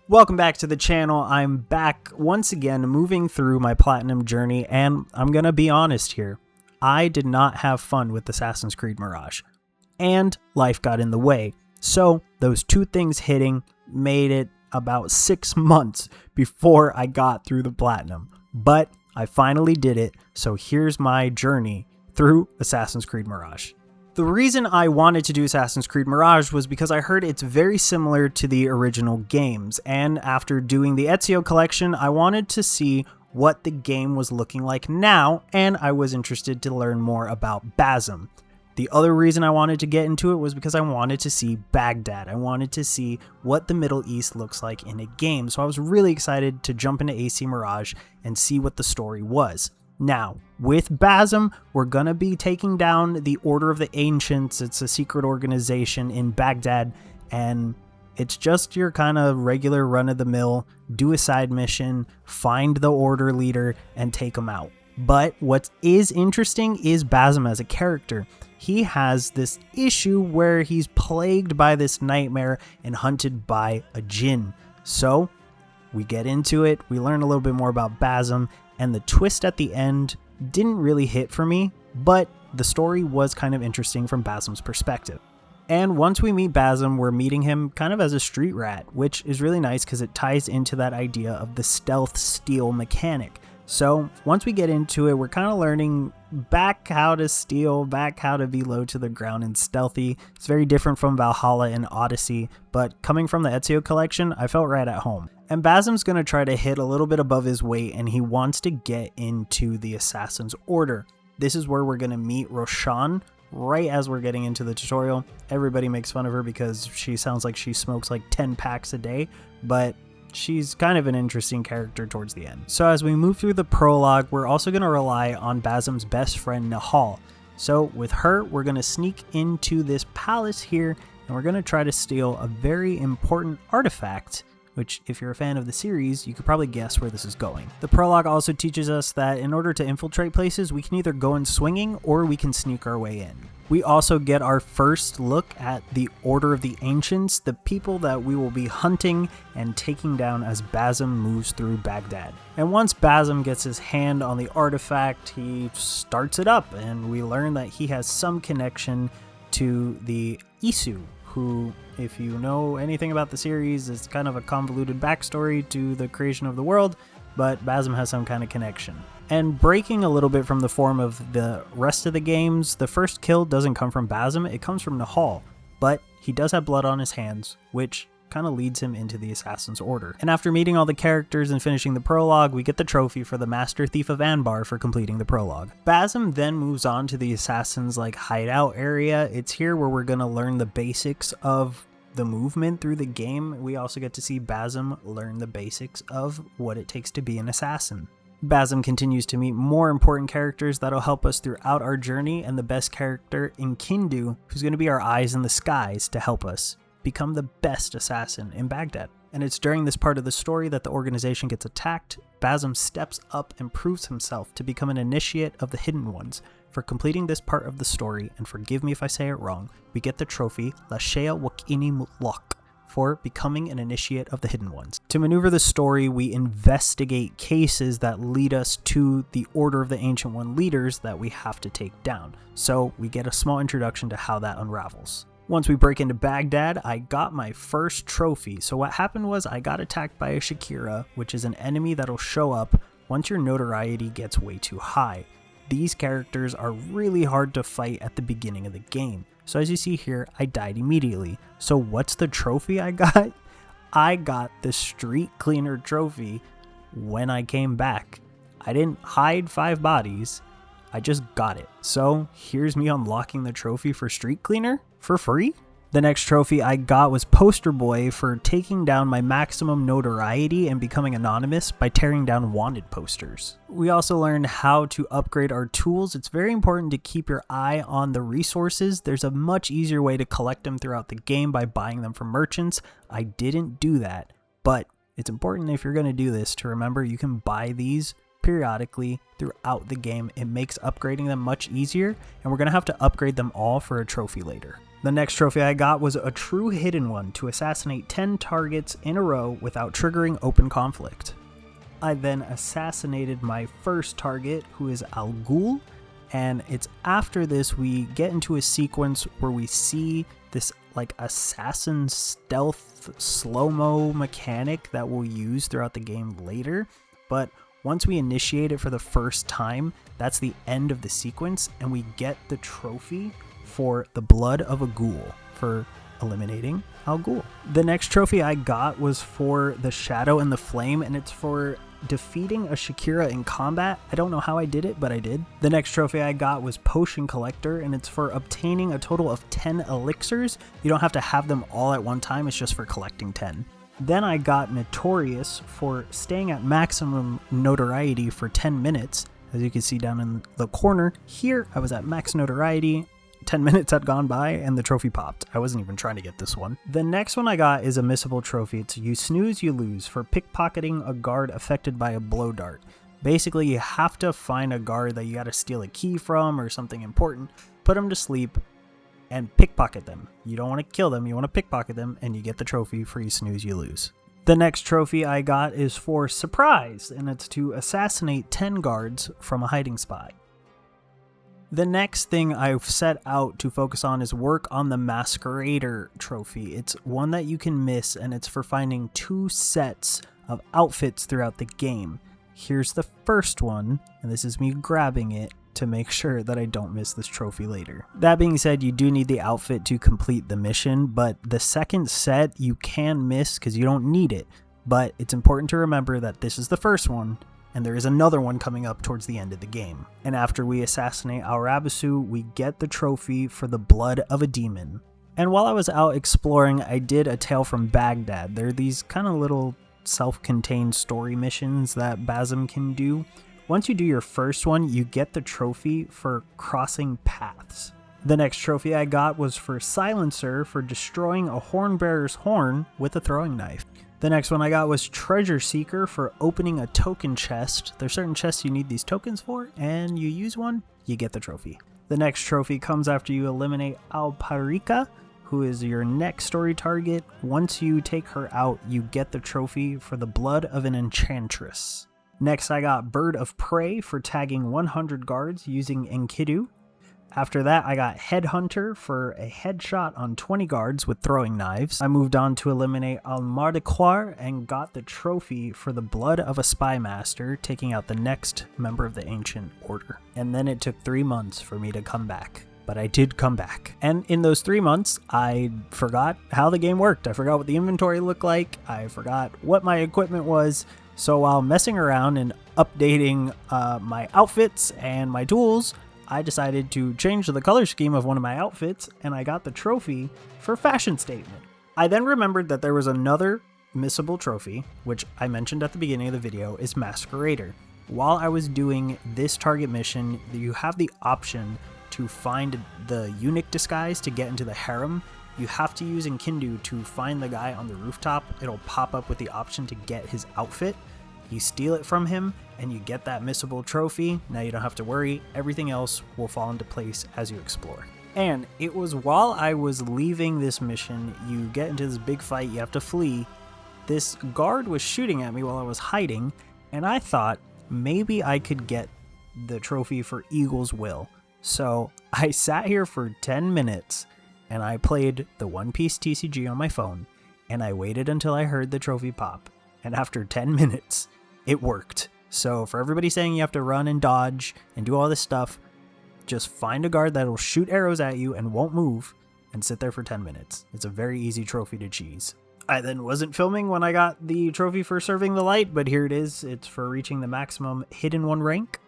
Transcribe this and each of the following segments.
Welcome back to the channel. I'm back once again moving through my platinum journey, and I'm gonna be honest here. I did not have fun with Assassin's Creed Mirage, and life got in the way. So those two things hitting made it about 6 months before I got through the platinum. But I finally did it, so here's my journey through Assassin's Creed Mirage. The reason I wanted to do Assassin's Creed Mirage was because I heard it's very similar to the original games, and after doing the Ezio collection, I wanted to see what the game was looking like now, and I was interested to learn more about Basim. The other reason I wanted to get into it was because I wanted to see Baghdad. I wanted to see what the Middle East looks like in a game, so I was really excited to jump into AC Mirage and see what the story was. Now, with Basim, we're gonna be taking down the Order of the Ancients. It's a secret organization in Baghdad, and it's just your kind of regular run-of-the-mill, do a side mission, find the Order leader, and take them out. But what is interesting is Basim as a character. He has this issue where he's plagued by this nightmare and hunted by a djinn. So, we get into it, we learn a little bit more about Basim, and the twist at the end didn't really hit for me, but the story was kind of interesting from Basim's perspective. And once we meet Basim, we're meeting him kind of as a street rat, which is really nice because it ties into that idea of the stealth steal mechanic. So once we get into it, we're kind of learning back how to steal, back how to be low to the ground and stealthy. It's very different from Valhalla and Odyssey, but coming from the Ezio collection, I felt right at home. And Basim's going to try to hit a little bit above his weight, and he wants to get into the Assassin's Order. This is where we're going to meet Roshan right as we're getting into the tutorial. Everybody makes fun of her because she sounds like she smokes like 10 packs a day, but she's kind of an interesting character towards the end. So as we move through the prologue, we're also going to rely on Basim's best friend Nahal. So with her, we're going to sneak into this palace here, and we're going to try to steal a very important artifact, which if you're a fan of the series, you could probably guess where this is going. The prologue also teaches us that in order to infiltrate places, we can either go in swinging or we can sneak our way in. We also get our first look at the Order of the Ancients, the people that we will be hunting and taking down as Basim moves through Baghdad. And once Basim gets his hand on the artifact, he starts it up, and we learn that he has some connection to the Ezio, who, if you know anything about the series, is kind of a convoluted backstory to the creation of the world, but Basim has some kind of connection. And breaking a little bit from the form of the rest of the games, the first kill doesn't come from Basim, it comes from Nahal, but he does have blood on his hands, which kind of leads him into the Assassin's Order. And after meeting all the characters and finishing the prologue, we get the trophy for the Master Thief of Anbar for completing the prologue. Basim then moves on to the Assassin's hideout area. It's here where we're going to learn the basics of the movement through the game. We also get to see Basim learn the basics of what it takes to be an assassin. Basim continues to meet more important characters that'll help us throughout our journey, and the best character in Kindu, who's going to be our eyes in the skies to help us become the best assassin in Baghdad. And it's during this part of the story that the organization gets attacked. Basim steps up and proves himself to become an initiate of the Hidden Ones. For completing this part of the story, and forgive me if I say it wrong, we get the trophy Lashea Wakini Mutlaq for becoming an initiate of the Hidden Ones. To maneuver the story, we investigate cases that lead us to the Order of the Ancient One leaders that we have to take down. So we get a small introduction to how that unravels. Once we break into Baghdad, I got my first trophy. So what happened was I got attacked by a Shakira, which is an enemy that'll show up once your notoriety gets way too high. These characters are really hard to fight at the beginning of the game. So as you see here, I died immediately. So what's the trophy I got? I got the Street Cleaner trophy when I came back. I didn't hide 5 bodies. I just got it. So here's me unlocking the trophy for Street Cleaner for free. The next trophy I got was Poster Boy for taking down my maximum notoriety and becoming anonymous by tearing down wanted posters. We also learned how to upgrade our tools. It's very important to keep your eye on the resources. There's a much easier way to collect them throughout the game by buying them from merchants. I didn't do that, but it's important if you're going to do this to remember you can buy these periodically throughout the game. It makes upgrading them much easier, and we're going to have to upgrade them all for a trophy later. The next trophy I got was a true hidden one to assassinate 10 targets in a row without triggering open conflict. I then assassinated my first target, who is Al Ghul, and it's after this we get into a sequence where we see this like assassin stealth slow-mo mechanic that we'll use throughout the game later, but once we initiate it for the first time, that's the end of the sequence, and we get the trophy for the blood of a ghoul for eliminating Al Ghul. The next trophy I got was for the Shadow and the Flame, and it's for defeating a Shakira in combat. I don't know how I did it, but I did. The next trophy I got was Potion Collector, and it's for obtaining a total of 10 elixirs. You don't have to have them all at one time, it's just for collecting 10. Then I got Notorious for staying at maximum notoriety for 10 minutes. As you can see down in the corner here, I was at max notoriety. 10 minutes had gone by and the trophy popped. I wasn't even trying to get this one. The next one I got is a missable trophy. It's You Snooze, You Lose for pickpocketing a guard affected by a blow dart. Basically, you have to find a guard that you gotta steal a key from or something important, put them to sleep, and pickpocket them. You don't want to kill them, you want to pickpocket them, and you get the trophy for You Snooze, You Lose. The next trophy I got is for Surprise, and it's to assassinate 10 guards from a hiding spot. The next thing I've set out to focus on is work on the Masquerader trophy. It's one that you can miss, and it's for finding 2 sets of outfits throughout the game. Here's the first one, and this is me grabbing it to make sure that I don't miss this trophy later. That being said, you do need the outfit to complete the mission, but the second set you can miss because you don't need it. But it's important to remember that this is the first one, and there is another one coming up towards the end of the game. And after we assassinate Al-Rabasu, we get the trophy for the blood of a demon. And while I was out exploring, I did A Tale from Baghdad. They're these kind of little self-contained story missions that Bazm can do. Once you do your first one, you get the trophy for crossing paths. The next trophy I got was for Silencer for destroying a hornbearer's horn with a throwing knife. The next one I got was Treasure Seeker for opening a token chest. There's certain chests you need these tokens for, and you use one, you get the trophy. The next trophy comes after you eliminate Alparika, who is your next story target. Once you take her out, you get the trophy for the blood of an enchantress. Next I got Bird of Prey for tagging 100 guards using Enkidu. After that, I got Headhunter for a headshot on 20 guards with throwing knives. I moved on to eliminate Al-Mardiquar and got the trophy for the blood of a spy master, taking out the next member of the Ancient Order. And then it took 3 months for me to come back. But I did come back. And in those 3 months, I forgot how the game worked. I forgot what the inventory looked like. I forgot what my equipment was. So while messing around and updating my outfits and my tools, I decided to change the color scheme of one of my outfits, and I got the trophy for Fashion Statement. I then remembered that there was another missable trophy, which I mentioned at the beginning of the video, is Masquerader. While I was doing this target mission, you have the option to find the eunuch disguise to get into the harem. You have to use Enkidu to find the guy on the rooftop. It'll pop up with the option to get his outfit. You steal it from him, and you get that missable trophy. Now you don't have to worry, everything else will fall into place as you explore. And it was while I was leaving this mission, you get into this big fight, you have to flee. This guard was shooting at me while I was hiding, and I thought maybe I could get the trophy for Eagle's Will. So I sat here for 10 minutes, and I played the One Piece TCG on my phone, and I waited until I heard the trophy pop. And after 10 minutes, it worked. So for everybody saying you have to run and dodge and do all this stuff, just find a guard that'll shoot arrows at you and won't move and sit there for 10 minutes. It's a very easy trophy to cheese. I then wasn't filming when I got the trophy for Serving the Light, but here it is. It's for reaching the maximum Hidden One rank.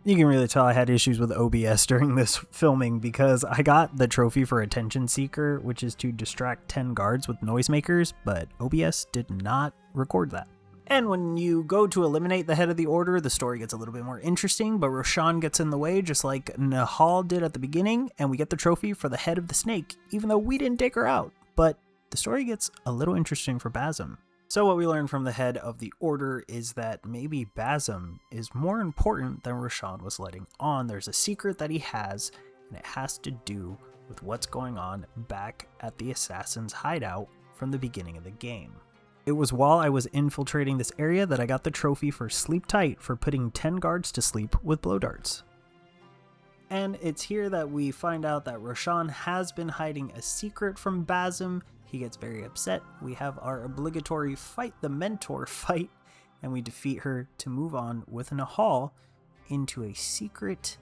You can really tell I had issues with OBS during this filming because I got the trophy for Attention Seeker, which is to distract 10 guards with noisemakers, but OBS did not record that. And when you go to eliminate the head of the order, the story gets a little bit more interesting, but Roshan gets in the way just like Nahal did at the beginning, and we get the trophy for the head of the snake, even though we didn't take her out. But the story gets a little interesting for Bazm. So what we learned from the head of the order is that maybe Bazum is more important than Roshan was letting on. There's a secret that he has, and it has to do with what's going on back at the assassin's hideout from the beginning of the game. It was while I was infiltrating this area that I got the trophy for Sleep Tight for putting 10 guards to sleep with blow darts. And it's here that we find out that Roshan has been hiding a secret from Bazum. He gets very upset. We have our obligatory fight the mentor fight, and we defeat her to move on with Nahal into a secret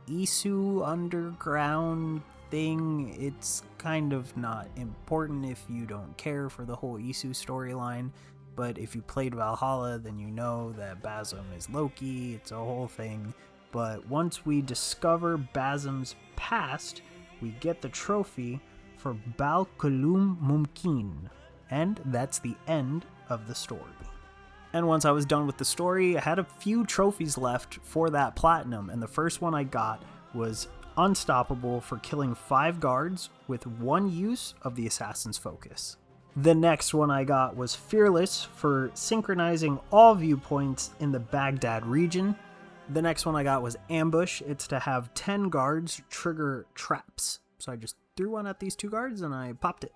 Isu underground thing. It's kind of not important if you don't care for the whole Isu storyline, but if you played Valhalla, then you know that Bazum is Loki. It's a whole thing. But once we discover Bazum's past, we get the trophy for Bal Kulum Mumkin, and that's the end of the story. And once I was done with the story, I had a few trophies left for that platinum, and the first one I got was Unstoppable for killing 5 guards with 1 use of the Assassin's Focus. The next one I got was Fearless for synchronizing all viewpoints in the Baghdad region. The next one I got was Ambush. It's to have 10 guards trigger traps. So I just threw one at these 2 guards and I popped it.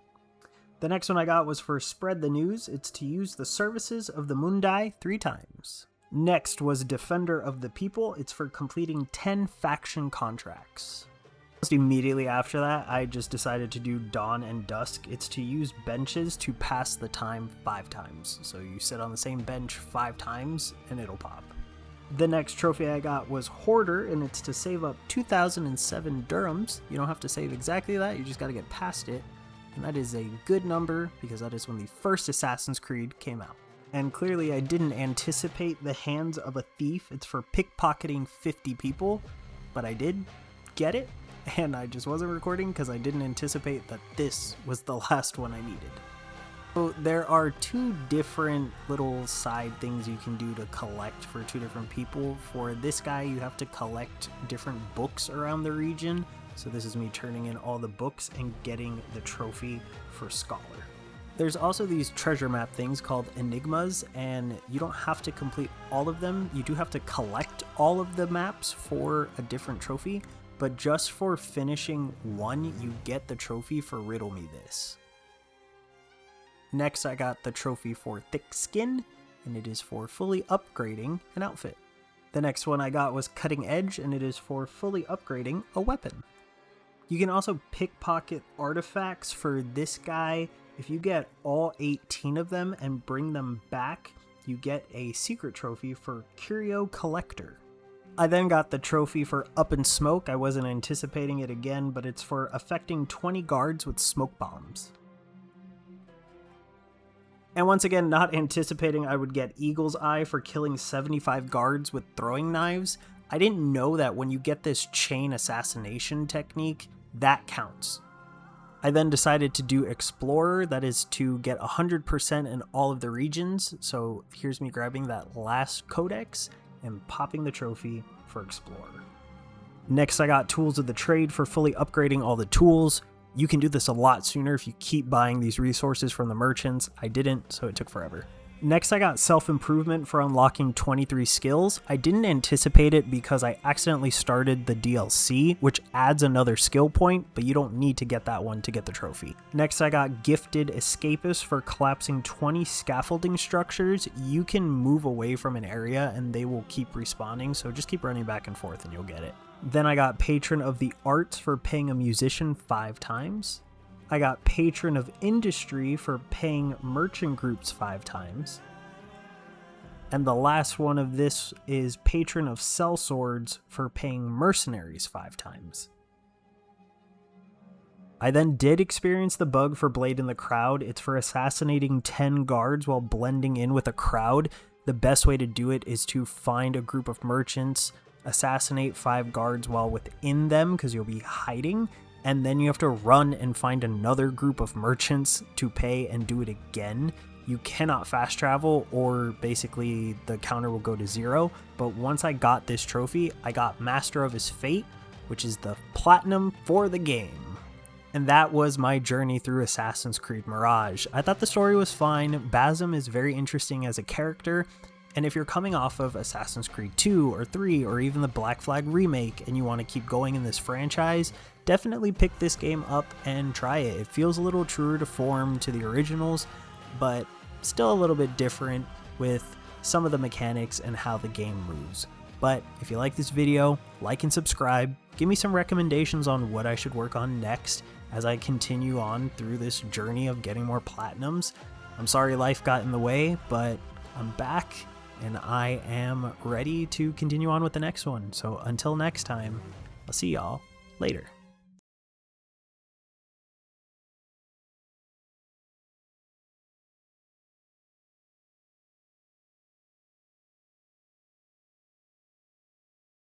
The next one I got was for Spread the News. It's to use the services of the Mundai 3 times. Next was Defender of the People. It's for completing 10 faction contracts. Almost immediately after that, I just decided to do Dawn and Dusk. It's to use benches to pass the time 5 times. So you sit on the same bench 5 times and it'll pop. The next trophy I got was Hoarder, and it's to save up 2007 dirhams. You don't have to save exactly that, you just gotta get past it. And that is a good number because that is when the first Assassin's Creed came out. And clearly I didn't anticipate the hands of a thief. It's for pickpocketing 50 people, but I did get it, and I just wasn't recording because I didn't anticipate that this was the last one I needed. So there are 2 different little side things you can do to collect for 2 different people. For this guy, you have to collect different books around the region. So this is me turning in all the books and getting the trophy for Scholar. There's also these treasure map things called Enigmas, and you don't have to complete all of them. You do have to collect all of the maps for a different trophy, but just for finishing one, you get the trophy for Riddle Me This. Next, I got the trophy for Thick Skin, and it is for fully upgrading an outfit. The next one I got was Cutting Edge, and it is for fully upgrading a weapon. You can also pickpocket artifacts for this guy. If you get all 18 of them and bring them back, you get a secret trophy for Curio Collector. I then got the trophy for Up in Smoke. I wasn't anticipating it again, but it's for affecting 20 guards with smoke bombs. And once again, not anticipating I would get Eagle's Eye for killing 75 guards with throwing knives. I didn't know that when you get this chain assassination technique, that counts. I then decided to do Explorer, that is to get 100% in all of the regions. So here's me grabbing that last codex and popping the trophy for Explorer. Next, I got Tools of the Trade for fully upgrading all the tools. You can do this a lot sooner if you keep buying these resources from the merchants. I didn't, so it took forever. Next, I got Self-Improvement for unlocking 23 skills. I didn't anticipate it because I accidentally started the DLC, which adds another skill point, but you don't need to get that one to get the trophy. Next, I got Gifted Escapist for collapsing 20 scaffolding structures. You can move away from an area and they will keep respawning, so just keep running back and forth and you'll get it. Then I got Patron of the Arts for paying a musician 5 times. I got Patron of Industry for paying merchant groups 5 times. And the last one of this is Patron of Sellswords for paying mercenaries 5 times. I then did experience the bug for Blade in the Crowd. It's for assassinating 10 guards while blending in with a crowd. The best way to do it is to find a group of merchants, assassinate 5 guards while within them because you'll be hiding, and then you have to run and find another group of merchants to pay and do it again. You cannot fast travel or basically the counter will go to 0. But once I got this trophy, I got Master of His Fate, which is the platinum for the game. And that was my journey through Assassin's Creed Mirage. I thought the story was fine, Basim is very interesting as a character, and if you're coming off of Assassin's Creed 2 or 3 or even the Black Flag remake and you want to keep going in this franchise, definitely pick this game up and try it. It feels a little truer to form to the originals, but still a little bit different with some of the mechanics and how the game moves. But if you like this video, like and subscribe, give me some recommendations on what I should work on next as I continue on through this journey of getting more platinums. I'm sorry life got in the way, but I'm back and I am ready to continue on with the next one. So until next time, I'll see y'all later.